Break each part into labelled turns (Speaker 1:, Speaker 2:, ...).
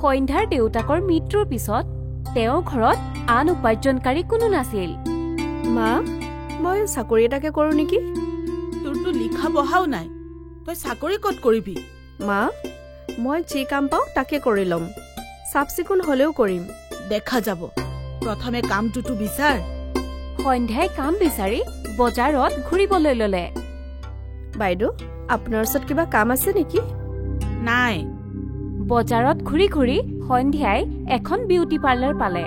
Speaker 1: সন্ধ্যাৰ দেউতাকৰ মৃত্যুৰ পিছত তেওঁৰ ঘৰত আন উপাৰ্জনকাৰী কোনো নাছিল।
Speaker 2: মা, মই চাকৰি এটাকে কৰোঁ নেকি?
Speaker 3: তোৰতো লিখা বহাও নাই, তই চাকৰি ক'ত কৰিবি?
Speaker 2: মা, মই যি কাম পাওঁ তাকে কৰি ল'ম। চাফ চিকুণ হ'লেও কৰিম।
Speaker 3: দেখা যাব, প্ৰথমে কামটোতো বিচাৰ।
Speaker 1: সন্ধ্যাই কাম বিচাৰি বজাৰত ঘূৰিবলৈ ল'লে।
Speaker 2: বাইদেউ, আপোনাৰ ওচৰত কিবা কাম আছে নেকি?
Speaker 3: নাই।
Speaker 1: বজাৰত ঘূৰি ঘূৰি সন্ধ্যাই এখন বিউটি পাৰ্লাৰ পালে।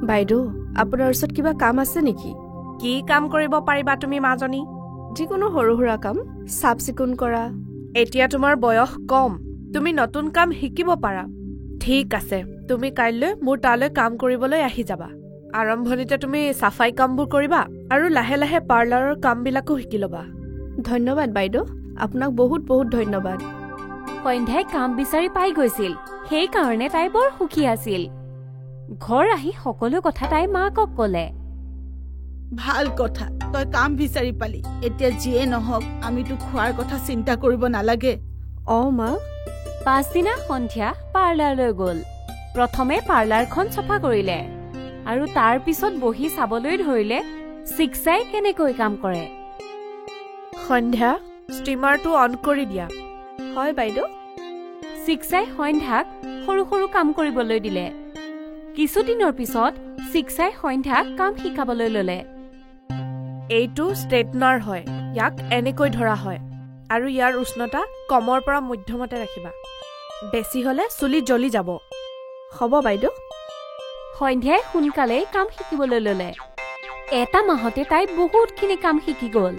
Speaker 2: বাইদেউ, আপোনাৰ ওচৰত কিবা কাম আছে নেকি?
Speaker 4: কি কাম কৰিব পাৰিবা তুমি মাজনী?
Speaker 2: যিকোনো সৰু সুৰা কাম, চাফ চিকুণ কৰা।
Speaker 4: এতিয়া তোমাৰ বয়স কম, তুমি নতুন কাম শিকিব পাৰা। ঠিক আছে, তুমি কাইলৈ মোৰ তালৈ কাম কৰিবলৈ আহি যাবা। আৰম্ভণিতে তুমি চাফাই কামবোৰ কৰিবা আৰু লাহে লাহে পাৰ্লাৰৰ কামবিলাকো শিকি ল'বা।
Speaker 2: ধন্যবাদ বাইদেউ, আপোনাক বহুত বহুত ধন্যবাদ।
Speaker 1: সন্ধ্যাই কাম বিচাৰি পাই গৈছিল, সেইকাৰণে তাই বৰ সুখী আছিল। ঘৰ আহি সকলো কথা তাই মাকক ক'লে।
Speaker 3: ভাল কথা, তই কাম বিচাৰি পালি। এতিয়া যিয়ে নহওক আমিতো খোৱাৰ কথা চিন্তা কৰিব নালাগে।
Speaker 2: মা।
Speaker 1: পাছদিনা সন্ধ্যা পাৰ্লাৰলৈ গ'ল। প্ৰথমে পাৰ্লাৰখন চফা কৰিলে আৰু তাৰ পিছত বহি চাবলৈ ধৰিলে চিক্সাই কেনেকৈ কাম কৰে।
Speaker 4: সন্ধ্যা, ষ্টিমাৰটো অন কৰি দিয়া।
Speaker 2: হয় বাইদেউ।
Speaker 1: চিক্সাই সন্ধ্যাক সৰু সৰু কাম কৰিবলৈ দিলে। কিছুদিনৰ পিছত চিক্সাই সন্ধ্যাক কাম শিকাবলৈ ল'লে।
Speaker 4: এইটো ষ্ট্ৰেটনাৰ হয়, ইয়াক এনেকৈ ধৰা হয় আৰু ইয়াৰ উষ্ণতা কমৰ পৰা মধ্যমতে ৰাখিবা। বেছি হ'লে চুলি জ্বলি যাব।
Speaker 2: হ'ব বাইদেউ।
Speaker 1: সন্ধ্যাই সোনকালেই কাম শিকিবলৈ ল'লে। এটা মাহতে তাই বহুতখিনি কাম শিকি গ'ল।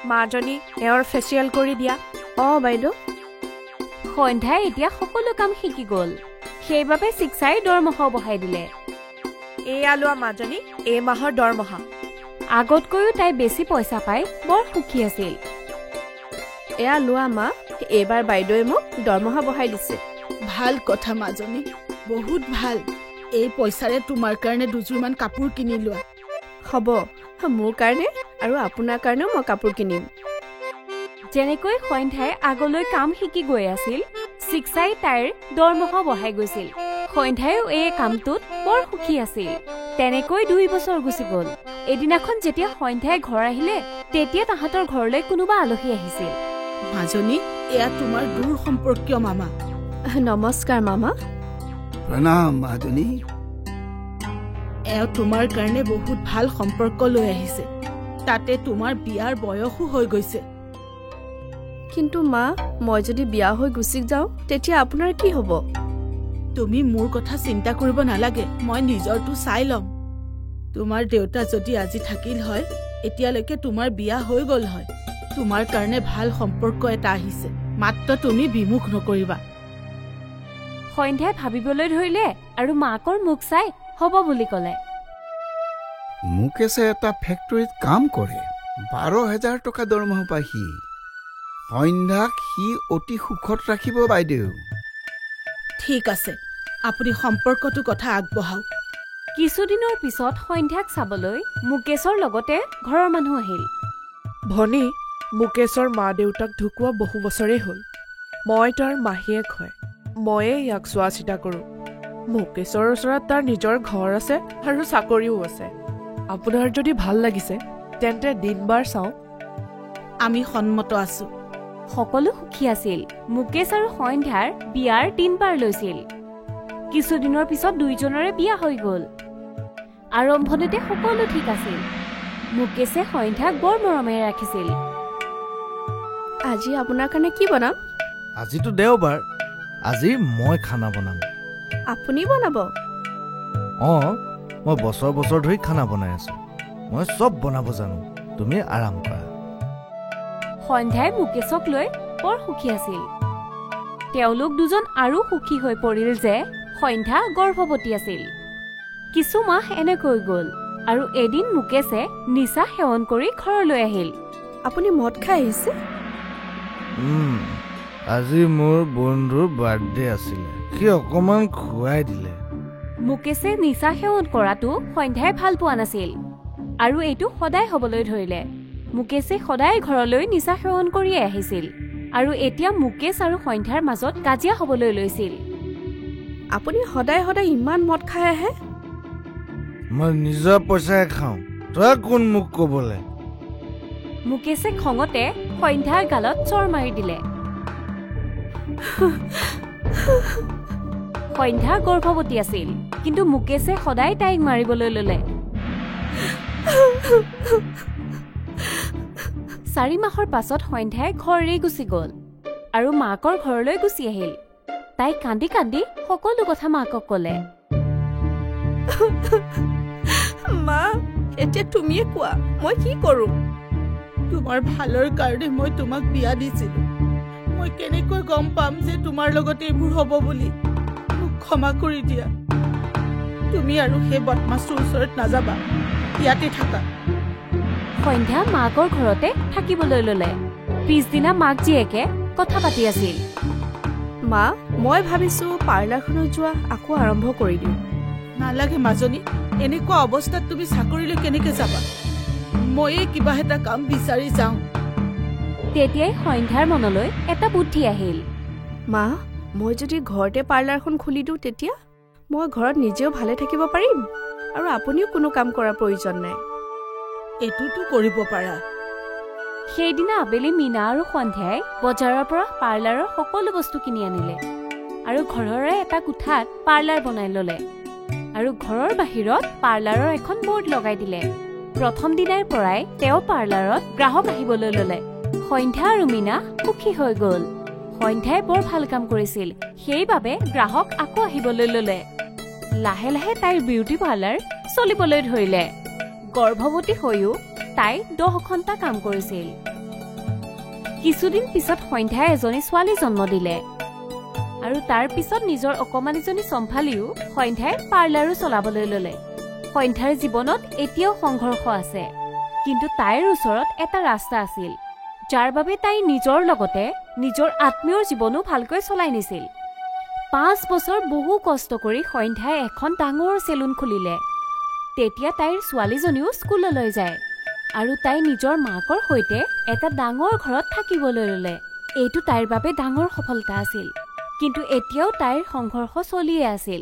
Speaker 4: মাজনী, এওঁৰ ফেচিয়েল কৰি দিয়া।
Speaker 2: বাইদেউ।
Speaker 1: সন্ধ্যাই এতিয়া সকলো কাম শিকি গ'ল, সেইবাবে চিক্সাই দৰমহাও বঢ়াই দিলে।
Speaker 4: এয়া লোৱা মাজনী, এই মাহৰ দৰমহা।
Speaker 1: আগতকৈও তাই বেছি পইচা পাই বৰ সুখী আছিল।
Speaker 2: এয়া লোৱা মা, এইবাৰ বাইদেৱে মোক দৰমহা বঢ়াই দিছে।
Speaker 3: ভাল কথা মাজনী, বহুত ভাল। এই পইচাৰে তোমাৰ কাৰণে দুযোৰমান কাপোৰ কিনি লোৱা।
Speaker 2: হ'ব, মোৰ কাৰণে আৰু আপোনাৰ কাৰণেও মই কাপোৰ কিনিম।
Speaker 1: যেনেকৈ সন্ধ্যাই আগলৈ কাম শিকি গৈ আছিল, চিক্সাই তাইৰ দৰমহা বঢ়াই গৈছিল। সন্ধ্যাইও এই কামটোত বৰ সুখী আছিল। তেনেকৈ 2 বছৰ গুচি গ'ল। এদিনাখন যেতিয়া সন্ধ্যাই ঘৰ আহিলে, তেতিয়া তাহাঁতৰ ঘৰলৈ কোনোবা আলহী আহিছিল।
Speaker 3: মাজনী, এয়া তোমাৰ দূৰ সম্পৰ্কীয় মামা।
Speaker 2: নমস্কাৰ মামা।
Speaker 5: প্ৰণাম মাজনী।
Speaker 3: এওঁ তোমাৰ কাৰণে বহুত ভাল সম্পৰ্ক লৈ আহিছে। তাতে তোমাৰ বিয়াৰ বয়সো হৈ গৈছে।
Speaker 2: কিন্তু মা, মই যদি বিয়া হৈ গুচি যাওঁ তেতিয়া আপোনাৰ কি হ'ব?
Speaker 3: তুমি মোৰ কথা চিন্তা কৰিব নালাগে, মই নিজৰটো চাই ল'ম। তোমাৰ দেউতা যদি আজি থাকিল হয়, এতিয়ালৈকে তোমাৰ বিয়া হৈ গ'ল হয়। তোমাৰ কাৰণে ভাল সম্পৰ্ক এটা আহিছে, মাত্ৰ তুমি বিমুখ নকৰিবা।
Speaker 1: সন্ধ্যাই ভাবিবলৈ ধৰিলে আৰু মাকৰ মুখ চাই হ'ব বুলি ক'লে।
Speaker 5: মুকেশে এটা ফেক্টৰীত কাম কৰে, 12,000 টকা দৰমহা পায় সি। সন্ধ্যাক সি অতি সুখত ৰাখিব বাইদেউ।
Speaker 3: ঠিক আছে, আপুনি সম্পৰ্কটো কথা আগবঢ়াওক।
Speaker 1: কিছুদিনৰ পিছত সন্ধ্যাক চাবলৈ মুকেশৰ লগতে ঘৰৰ মানুহ আহিল।
Speaker 4: ভনী, মুকেশৰ মা দেউতাক ঢুকুৱা বহু বছৰেই হ'ল। মই তাৰ মাহীয়েক হয়, ময়ে ইয়াক চোৱা চিতা কৰোঁ। মুকেশৰ ওচৰত তাৰ নিজৰ ঘৰ আছে আৰু চাকৰিও আছে। আপোনাৰ যদি ভাল লাগিছে তেন্তে দিনবাৰ চাওঁ।
Speaker 3: আমি সন্মত আছো।
Speaker 1: সকলো সুখী আছিল। মুকেশ আৰু সন্ধ্যাৰ বিয়াৰ দিনবাৰ লৈছিল। কিছুদিনৰ পিছত দুয়োজনৰে বিয়া হৈ গ'ল। আৰম্ভণিতে সকলো ঠিক আছিল। মুকেশে সন্ধ্যাক বৰ মৰমেৰে ৰাখিছিল।
Speaker 2: আজি আপোনাৰ কাৰণে কি বনাম?
Speaker 6: আজিতো দেওবাৰ, আজি মই খানা বনাম।
Speaker 2: আপুনি বনাব?
Speaker 6: মই বছৰ বছৰ ধৰি খানা বনাই আছো। মই চব বনাব জানো, তুমি আৰাম কৰা।
Speaker 1: সন্ধ্যাই মুকেশক লৈ বৰ সুখী আছিল। তেওঁলোক দুজন আৰু সুখী হৈ পৰিল যে সন্ধ্যা গৰ্ভৱতী আছিল। কিছু মাহ এনেকৈ গ'ল আৰু এদিন মুকেশে নিচা সেৱন কৰি ঘৰলৈ আহিল।
Speaker 2: আপুনি মদ খাই আহিছে?
Speaker 6: আজি মোৰ বন্ধুৰ বাৰ্থডে আছিলে, সি অকমান খুৱাই দিলে।
Speaker 1: মুকেশে নিচা সেৱন কৰাটো সন্ধ্যাই ভাল পোৱা নাছিল আৰু এইটো সদায় হ'বলৈ ধৰিলে। মুকেশে সদায় ঘৰলৈ নিচা সেৱন কৰিয়ে আহিছিল আৰু এতিয়া মুকেশ আৰু সন্ধ্যাৰ মাজত কাজিয়া হ'বলৈ লৈছিল।
Speaker 2: আপুনি সদায় সদায় ইমান মদ খাই আহে?
Speaker 6: মই নিজৰ পইচাই খাওঁ, তই কোন মোক ক'বলে?
Speaker 1: মুকেশে খঙতে সন্ধ্যাৰ গালত চৰ মাৰি দিলে। সন্ধ্যা গৰ্ভৱতী আছিল, কিন্তু মুকেশে সদায় তাইক মাৰিবলৈ ল'লে। 4 মাহৰ পাছত সন্ধ্যাই ঘৰ এৰি গুচি গ'ল আৰু মাকৰ ঘৰলৈ গুচি আহিল। তাই কান্দি কান্দি সকলো কথা মাকক ক'লে।
Speaker 2: মা, এতিয়া তুমিয়ে কোৱা, মই কি কৰোঁ?
Speaker 3: তোমাৰ ভালৰ কাৰণে মই তোমাক বিয়া দিছিলো। মই কেনেকৈ গম পাম যে তোমাৰ লগত এইবোৰ হ'ব বুলি? মোক ক্ষমা কৰি দিয়া। তুমি আৰু সেই বদমাছটোৰ ওচৰত নাযাবা, ইয়াতে থাকা।
Speaker 1: সন্ধ্যা মাকৰ ঘৰতে থাকিবলৈ ল'লে। পিছদিনা মাক জীয়েকে কথা পাতি আছিল।
Speaker 2: মা, মই ভাবিছোঁ পাৰ্লাৰখনত যোৱা আকৌ আৰম্ভ কৰি দিওঁ।
Speaker 3: নালাগে মাজনী, এনেকুৱা অৱস্থাত তুমি চাকৰিলৈ কেনেকে যাবা? ময়ে কিবা এটা কাম বিচাৰি যাওঁ।
Speaker 1: তেতিয়াই সন্ধ্যাৰ মনলৈ এটা বুদ্ধি আহিল।
Speaker 2: মা, মই যদি ঘৰতে পাৰ্লাৰখন খুলি দিওঁ তেতিয়া মই ঘৰত নিজেও ভালে থাকিব পাৰিম আৰু আপুনিও কোনো কাম কৰাৰ প্ৰয়োজন নাই।
Speaker 3: এইটোতো কৰিব পাৰা।
Speaker 1: সেইদিনা আবেলি মীনা আৰু সন্ধ্যাই বজাৰৰ পৰা পাৰ্লাৰৰ সকলো বস্তু কিনি আনিলে আৰু ঘৰৰে এটা কোঠাত পাৰ্লাৰ বনাই ল'লে আৰু ঘৰৰ বাহিৰত পাৰ্লাৰৰ এখন বৰ্ড লগাই দিলে। প্ৰথম দিনাৰ পৰাই তেওঁ পাৰ্লাৰত গ্ৰাহক আহিবলৈ ল'লে। সন্ধ্যা আৰু মীনা সুখী হৈ গ'ল। সন্ধ্যাই বৰ ভাল কাম কৰিছিল, সেইবাবে গ্ৰাহক আকৌ আহিবলৈ ল'লে। লাহে লাহে তাইৰ বিউটি পাৰ্লাৰ চলিবলৈ ধৰিলে। গৰ্ভৱতী হৈও তাই 10 ঘণ্টা কাম কৰিছিল। কিছুদিন পিছত সন্ধ্যাই এজনী ছোৱালী জন্ম দিলে আৰু তাৰ পিছত নিজৰ অকমানিজনী চম্ভালিও সন্ধ্যাই পাৰ্লাৰো চলাবলৈ ল'লে। সন্ধ্যাৰ জীৱনত এতিয়াও সংঘৰ্ষ আছে, কিন্তু তাইৰ ওচৰত এটা ৰাস্তা আছিল, যাৰ বাবে তাই নিজৰ লগতে নিজৰ আত্মীয়ৰ জীৱনো ভালকৈ চলাই নিছিল। 5 বছৰ বহু কষ্ট কৰি সন্ধ্যাই এখন ডাঙৰ চেলুন খুলিলে। তেতিয়া তাইৰ ছোৱালীজনীও স্কুললৈ যায় আৰু তাই নিজৰ মাকৰ সৈতে এটা ডাঙৰ ঘৰত থাকিবলৈ ল'লে। এইটো তাইৰ বাবে ডাঙৰ সফলতা আছিল, কিন্তু এতিয়াও তাইৰ সংঘৰ্ষ চলিয়ে আছিল।